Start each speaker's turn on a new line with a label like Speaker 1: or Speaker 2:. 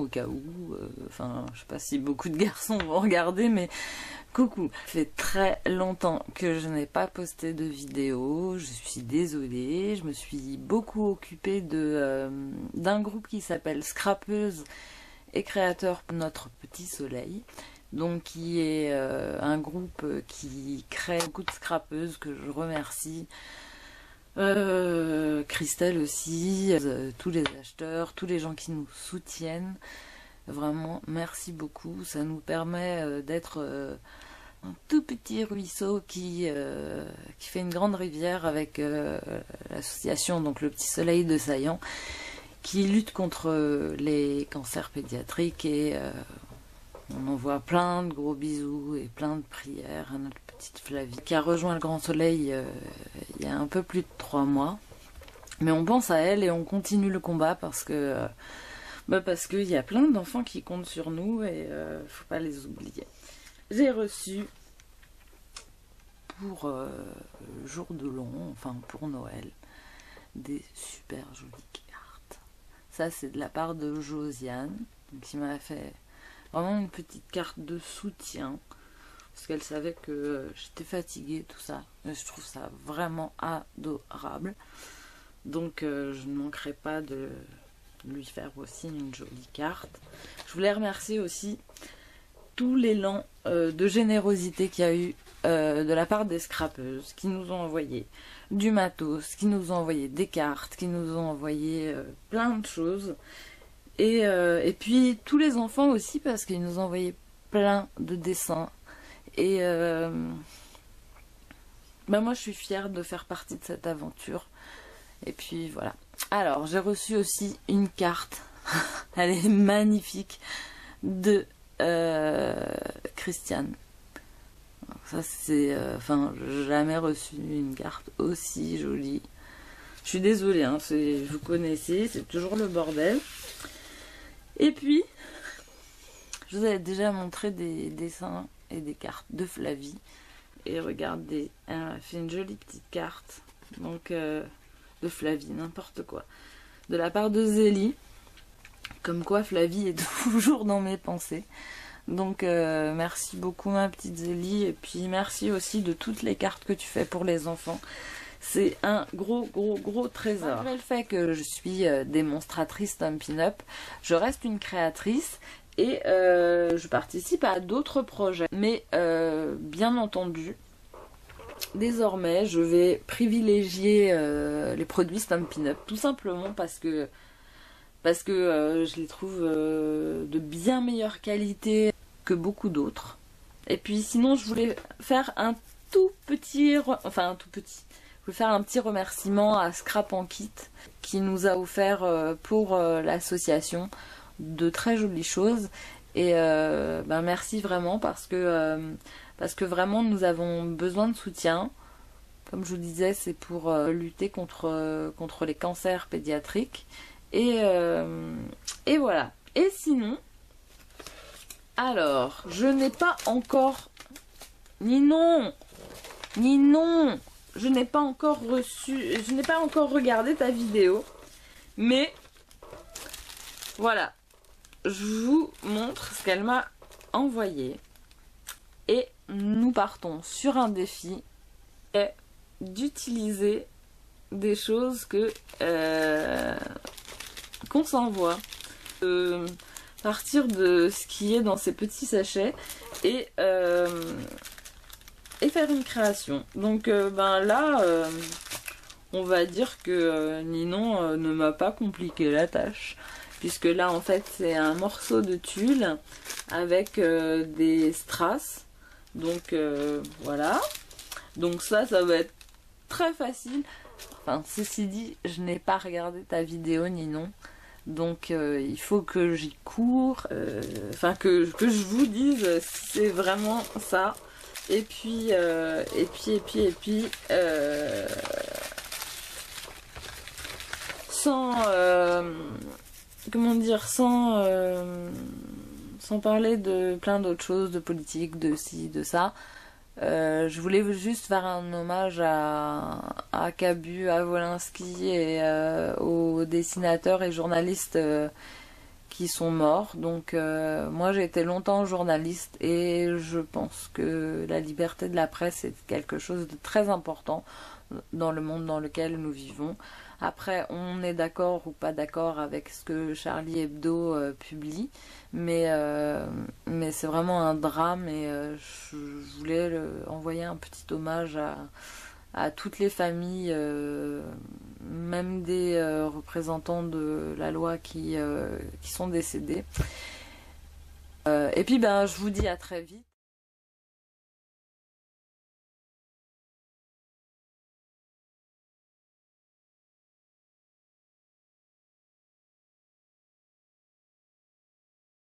Speaker 1: au cas où. Enfin, je sais pas si beaucoup de garçons vont regarder, mais coucou. Ça fait très longtemps que je n'ai pas posté de vidéo, je suis désolée. Je me suis beaucoup occupée d'un groupe qui s'appelle Scrapeuse et créateur Notre Petit Soleil. Donc qui est un groupe qui crée beaucoup de scrapeuses que je remercie. Christelle aussi, tous les acheteurs, tous les gens qui nous soutiennent. Vraiment, merci beaucoup. Ça nous permet d'être un tout petit ruisseau qui fait une grande rivière avec l'association, donc le Petit Soleil de Saillant, qui lutte contre les cancers pédiatriques et on envoie plein de gros bisous et plein de prières à notre petite Flavie qui a rejoint le Grand Soleil il y a un peu plus de 3 mois. Mais on pense à elle et on continue le combat parce que qu'il y a plein d'enfants qui comptent sur nous et faut pas les oublier. J'ai reçu pour le jour de l'an, enfin pour Noël, des super jolies cartes. Ça c'est de la part de Josiane qui m'a fait vraiment une petite carte de soutien parce qu'elle savait que j'étais fatiguée, tout ça. Et je trouve ça vraiment adorable. Donc je ne manquerai pas de lui faire aussi une jolie carte. Je voulais remercier aussi tout l'élan de générosité qu'il y a eu de la part des scrapeuses qui nous ont envoyé du matos, qui nous ont envoyé des cartes, qui nous ont envoyé plein de choses. Et puis tous les enfants aussi parce qu'ils nous ont envoyé plein de dessins. Et moi je suis fière de faire partie de cette aventure. Et puis voilà. Alors j'ai reçu aussi une carte. Elle est magnifique. De Christiane. Ça c'est... j'ai jamais reçu une carte aussi jolie. Je suis désolée, hein, vous connaissez, c'est toujours le bordel. Et puis, je vous avais déjà montré des dessins et des cartes de Flavie. Et regardez, elle a fait une jolie petite carte. Donc, de Flavie, n'importe quoi. De la part de Zélie. Comme quoi Flavie est toujours dans mes pensées. Donc merci beaucoup ma petite Zélie. Et puis merci aussi de toutes les cartes que tu fais pour les enfants. C'est un gros trésor. Malgré le fait que je suis démonstratrice Stampin' Up, je reste une créatrice et je participe à d'autres projets. Mais bien entendu, désormais je vais privilégier les produits Stampin' Up. Tout simplement parce que je les trouve de bien meilleure qualité que beaucoup d'autres. Et puis sinon je voulais faire un petit remerciement à Scrap en Kit qui nous a offert pour l'association de très jolies choses. Et merci vraiment parce que vraiment nous avons besoin de soutien. Comme je vous disais, c'est pour lutter contre les cancers pédiatriques. Et voilà. Et sinon, alors, je n'ai pas encore... Ninon, je n'ai pas encore regardé ta vidéo. Mais, voilà. Je vous montre ce qu'elle m'a envoyé. Et nous partons sur un défi. Et d'utiliser des choses qu'on s'envoie, partir de ce qui est dans ces petits sachets et faire une création. Donc là on va dire que Ninon ne m'a pas compliqué la tâche, puisque là en fait c'est un morceau de tulle avec des strass. Donc voilà, donc ça va être très facile. Enfin, ceci dit, je n'ai pas regardé ta vidéo Ninon, donc il faut que j'y cours, que je vous dise si c'est vraiment ça. Et puis sans comment dire, sans parler de plein d'autres choses, de politique, de ci, de ça. Je voulais juste faire un hommage à Cabu, à Wolinski et aux dessinateurs et journalistes qui sont morts. Donc moi j'ai été longtemps journaliste et je pense que la liberté de la presse est quelque chose de très important dans le monde dans lequel nous vivons. Après, on est d'accord ou pas d'accord avec ce que Charlie Hebdo publie, mais c'est vraiment un drame et je voulais envoyer un petit hommage à toutes les familles, même des représentants de la loi qui sont décédés. Et puis je vous dis à très vite.